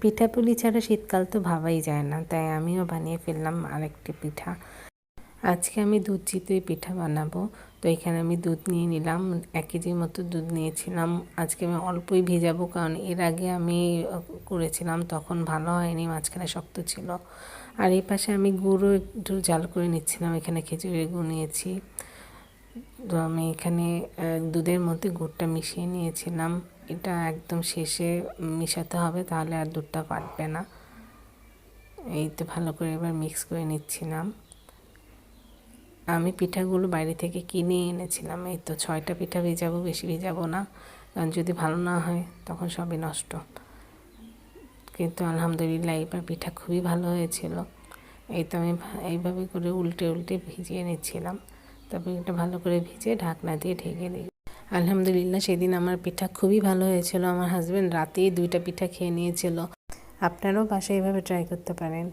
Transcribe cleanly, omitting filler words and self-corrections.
পিঠাপুলি ছাড়া শীতকাল তো ভাবাই যায় না, তাই আমিও বানিয়ে ফেললাম আরেকটি পিঠা। আজকে আমি দুধ চিতই পিঠা বানাবো। তো এখানে আমি দুধ নিয়ে নিলাম, 1 কেজির মতো দুধ নিয়েছিলাম। আজকে আমি অল্পই ভিজাবো, কারণ এর আগে আমি করেছিলাম তখন ভালো হয়নি, মাঝখানে শক্ত ছিল। আর এই পাশে আমি গুঁড়ো একটু জাল করে নিচ্ছিলাম, এখানে খেজুরের গুড় নিয়েছি। তো আমি এখানে দুধের মধ্যে গুড়টা মিশিয়ে নিয়েছিলাম। এটা একদম শেষে মিশাতে হবে, তাহলে আর দুধটা ফাটবে না। এই তো ভালো করে এবার মিক্স করে নিচ্ছিলাম। আমি পিঠাগুলো বাইরে থেকে কিনে এনেছিলাম। এই তো 6টা পিঠা ভেজাবো, বেশি ভেজাবো না, কারণ যদি ভালো না হয় তখন সবই নষ্ট। কিন্তু আলহামদুলিল্লাহ এবার পিঠা খুবই ভালো হয়েছিল। এই তো আমি এইভাবে করে উল্টে উল্টে ভিজিয়ে নিচ্ছিলাম। তারপর এটা ভালো করে ভিজে ঢাকনা দিয়ে ঢেকে দিই। আলহামদুলিল্লাহ সেদিন আমার পিঠা খুবই ভালো হয়েছিল। আমার হাজব্যান্ড রাতেই 2টা পিঠা খেয়ে নিয়েছিল। আপনারাও বাসায় এভাবে ট্রাই করতে পারেন।